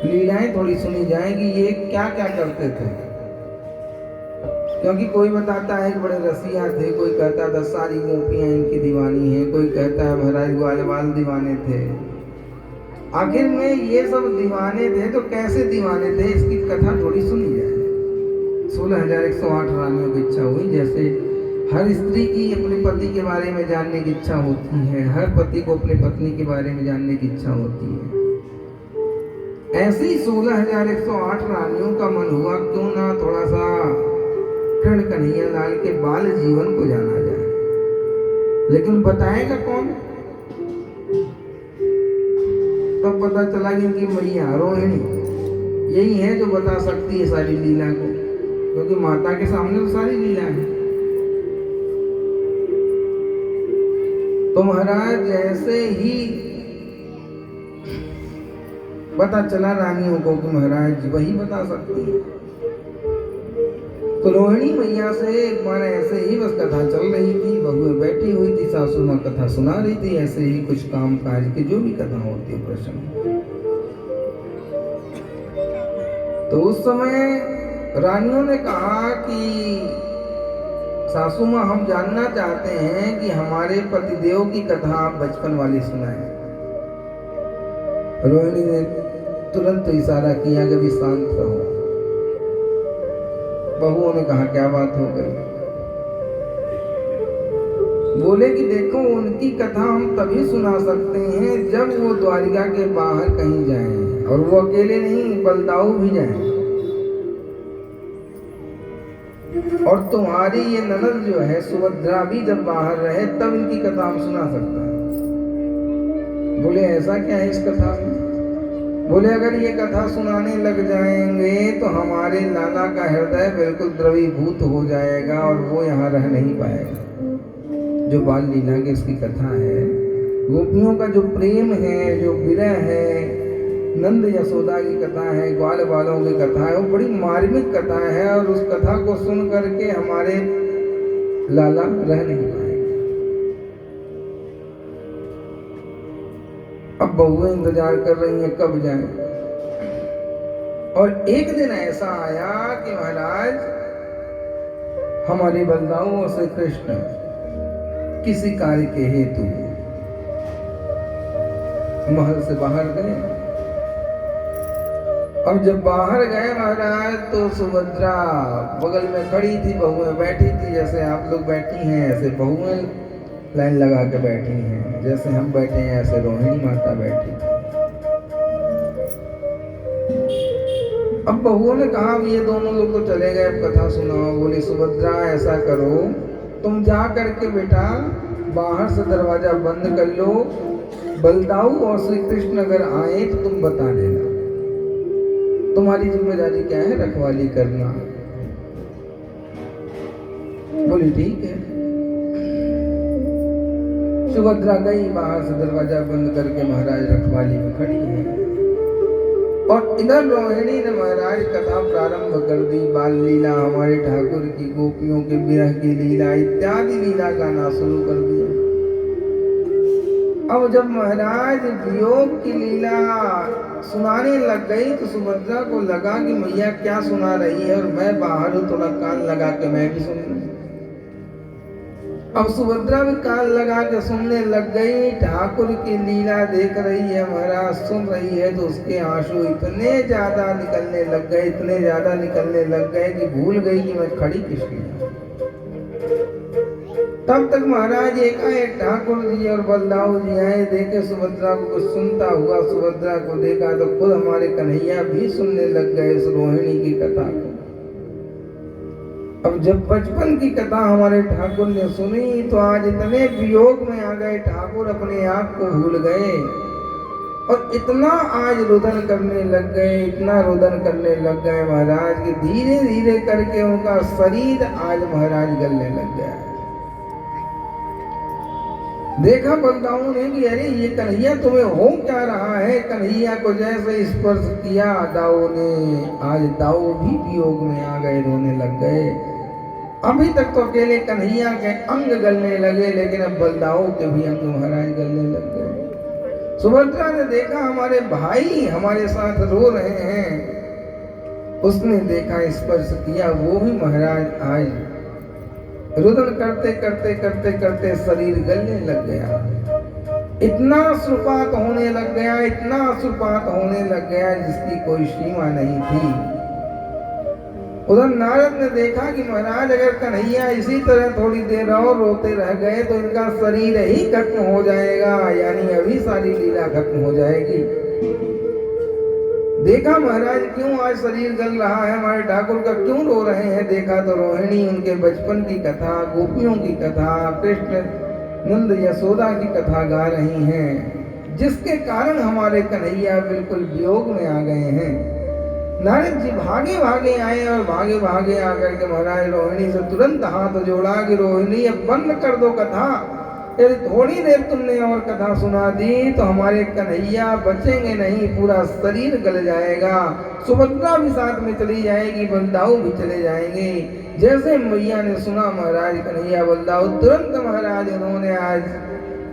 लीलाएं थोड़ी सुनी जाए कि ये क्या क्या करते थे। क्योंकि कोई बताता है कि बड़े रसिया थे, कोई कहता था सारी गोपियां इनकी दीवानी हैं, कोई कहता है महाराज ग्वालवाल दीवाने थे। आखिर में ये सब दीवाने थे तो कैसे दीवाने थे, इसकी कथा थोड़ी सुनी जाए। 16,108 रानियों की इच्छा हुई। जैसे हर स्त्री की अपने पति के बारे में जानने की इच्छा होती है, हर पति को अपनी पत्नी के बारे में जानने की इच्छा होती है, ऐसे ही 16,108 रानियों का मन हुआ क्यों ना थोड़ा सा कृष्ण कन्हैया लाल के बाल जीवन को जाना जाए। लेकिन बताएगा कौन? तब पता चला कि इनकी मैया रोहिणी यही है जो बता सकती है सारी लीला को, क्योंकि माता के सामने तो सारी लीला है। तो महाराज जैसे ही पता चला रानियों को कि महाराज वही बता सकती है, तो रोहिणी मैया से एक बार ऐसे ही बस कथा चल रही थी, बहुएं बैठी हुई थी, सासू माँ कथा सुना रही थी, ऐसे ही कुछ काम काज की जो भी कथा होती है प्रसंग। तो उस समय रानियों ने कहा कि सासू माँ हम जानना चाहते हैं कि हमारे पतिदेव की कथा आप बचपन वाली सुनाएं। रोहिणी ने तुरंत इशारा किया कि अभी शांत रहो। बहुओं ने कहा क्या बात हो गई? बोले कि देखो उनकी कथा हम तभी सुना सकते हैं जब वो द्वारिका के बाहर कहीं जाएं, और वो अकेले नहीं बलदाऊ भी जाएं, और तुम्हारी ये ननद जो है सुभद्रा भी जब बाहर रहे तब इनकी कथा हम सुना सकते हैं। बोले ऐसा क्या है इस कथा में? बोले अगर ये कथा सुनाने लग जाएंगे तो हमारे लाला का हृदय बिल्कुल द्रवीभूत हो जाएगा और वो यहाँ रह नहीं पाएगा। जो बाल लीला की इसकी कथा है, गोपियों का जो प्रेम है, जो विरह है, नंद यशोदा की कथा है, ग्वाल बालों की कथा है, वो बड़ी मार्मिक कथा है, और उस कथा को सुन करके हमारे लाला रह नहीं पाएंगे। अब बहुएं इंतजार कर रही हैं कब जाएं। और एक दिन ऐसा आया कि महाराज हमारे बलदाऊ और श्री कृष्ण किसी कार्य के हेतु महल से बाहर गए। अब जब बाहर गए महाराज तो सुभद्रा बगल में खड़ी थी, बहुएं बैठी थी, जैसे आप लोग बैठी हैं ऐसे बहुएं लाइन लगा के बैठी हैं, जैसे हम बैठे हैं ऐसे रोहिणी माता बैठी थी। अब बहुओं ने कहा ये दोनों लोग तो चले गए, अब कथा सुनाओ। बोली सुभद्रा ऐसा करो तुम जा करके बेटा बाहर से दरवाजा बंद कर लो, बलदाऊ और श्री कृष्ण अगर आए तो तुम बता देना, तुम्हारी जिम्मेदारी क्या है, रखवाली करना। बोली ठीक है। सुभद्रा गई बाहर से दरवाजा बंद करके, महाराज रखवाली में खड़ी है, और इधर रोहिणी ने महाराज कथा प्रारंभ कर दी। बाल लीला, हमारे ठाकुर की गोपियों के विरह की लीला इत्यादि लीला गाना शुरू कर दिया। अब जब महाराज वियोग की लीला सुनाने लग गई तो सुभद्रा को लगा कि मैया क्या सुना रही है, और मैं बाहर हूं, थोड़ा कान लगा के मैं भी सुन लूं। अब सुभद्रा भी कान लगा के सुनने लग गई, ठाकुर की लीला देख रही है महाराज, सुन रही है, तो उसके आंसू इतने ज्यादा निकलने लग गए, इतने ज्यादा निकलने लग गए कि भूल गई कि मैं खड़ी किसकी। तब तक महाराज एकाएक ठाकुर जी और बलदाऊ जी आए, देखे सुभद्रा को कुछ सुनता हुआ, सुभद्रा को देखा तो खुद हमारे कन्हैया भी सुनने लग गए इस रोहिणी की कथा को। अब जब बचपन की कथा हमारे ठाकुर ने सुनी तो आज इतने वियोग में आ गए, ठाकुर अपने आप को भूल गए, और इतना आज रुदन करने लग गए, इतना रुदन करने लग गए महाराज कि धीरे धीरे करके उनका शरीर आज महाराज गलने लग गया। देखा बलदाऊ ने कि अरे ये कन्हैया तुम्हें हो क्या रहा है। कन्हैया को जैसे स्पर्श किया दाऊ ने, आज दाऊ भी वियोग में आ गए, रोने लग गए। अभी तक तो अकेले कन्हैया के अंग गलने लगे, लेकिन अब बलदाऊ के भी अंग महाराज गलने लग गए। सुभद्रा ने देखा हमारे भाई हमारे साथ रो रहे हैं, उसने देखा, स्पर्श किया, वो भी महाराज आज रुदन करते करते करते करते शरीर गलने लग गया। इतना अश्रुपात होने लग गया, इतना अश्रुपात होने लग गया जिसकी कोई सीमा नहीं थी। उधर नारद ने देखा कि महाराज अगर कन्हैया इसी तरह थोड़ी देर और रोते रह गए तो इनका शरीर ही खत्म हो जाएगा, यानी अभी सारी लीला खत्म हो जाएगी। देखा महाराज क्यों आज शरीर गल रहा है, हमारे ठाकुर का क्यों रो रहे हैं। देखा तो रोहिणी उनके बचपन की कथा, गोपियों की कथा, कृष्ण नंद यशोदा की कथा गा रही हैं, जिसके कारण हमारे कन्हैया बिल्कुल वियोग में आ गए हैं। नारद जी भागे भागे आए और भागे भागे आकर के महाराज रोहिणी से तुरंत हाथ जोड़ा कि रोहिणी अब बंद कर दो कथा, यदि थोड़ी देर तुमने और कथा सुना दी तो हमारे कन्हैया बचेंगे नहीं, पूरा शरीर गल जाएगा, सुभद्रा भी साथ में चली जाएगी, बलदाऊ भी चले जाएंगे। जैसे मैया ने सुना महाराज कन्हैया बलदाऊ, तुरंत महाराज उन्होंने आज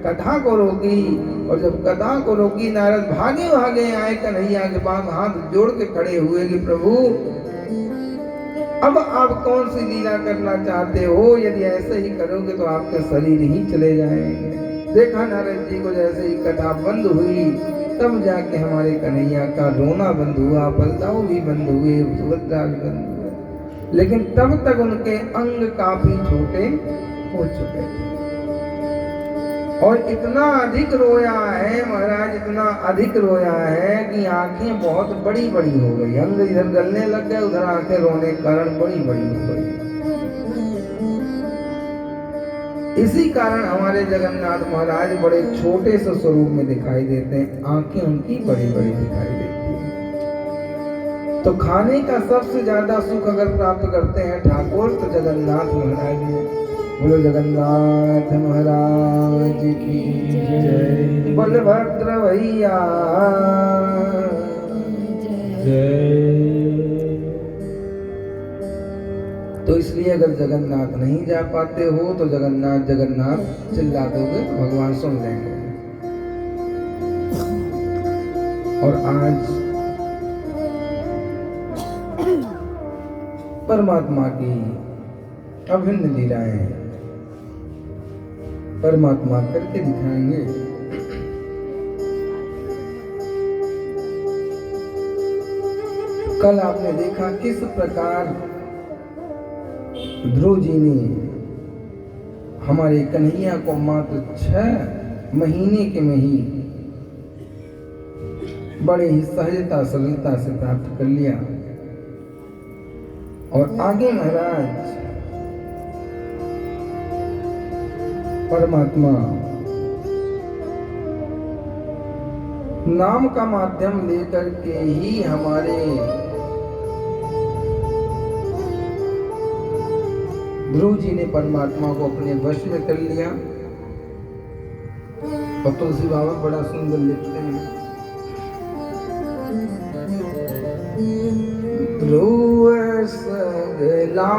कथा को रोकी। और जब कथा को रोकी नारद भागे भागे आए कन्हैया के पास, हाथ जोड़ के खड़े हुए कि प्रभु अब आप कौन सी लीला करना चाहते हो, यदि ऐसे ही करोगे तो आपके शरीर ही चले जाएंगे। देखा नारद जी को जैसे ही कथा बंद हुई तब जाके हमारे कन्हैया का रोना बंद हुआ, बलदाऊ भी बंद हुए, सुभद्रा भी बंद हुए, लेकिन तब तक उनके अंग काफी छोटे हो चुके थे। और इतना अधिक रोया है महाराज, इतना अधिक रोया है कि आंखें बहुत बड़ी बड़ी हो गई, अंग इधर गलने लग गए, उधर आंखें रोने के कारण बड़ी बड़ी हो गई। इसी कारण हमारे जगन्नाथ महाराज बड़े छोटे से स्वरूप में दिखाई देते हैं, आंखें उनकी बड़ी बड़ी दिखाई देती हैं। तो खाने का सबसे ज्यादा सुख अगर प्राप्त करते हैं ठाकुर तो जगन्नाथ महाराज ने। बोलो जगन्नाथ महाराज की जय, बलभद्र भैया जय। तो इसलिए अगर जगन्नाथ नहीं जा पाते हो तो जगन्नाथ जगन्नाथ चिल्ला दोगे तो भगवान सुन लेंगे। और आज परमात्मा की अभिन्न लीलाएं परमात्मा करके दिखाएंगे। कल आपने देखा किस प्रकार ध्रुव जी ने हमारे कन्हैया को मात्र 6 महीने के में ही बड़े ही सहजता सरलता से प्राप्त कर लिया। और आगे महाराज परमात्मा नाम का माध्यम लेकर के ही हमारे ध्रुव जी ने परमात्मा को अपने वश में कर लिया। और तुलसी बाबा बड़ा सुंदर लिखते हैं, ध्रुव सगला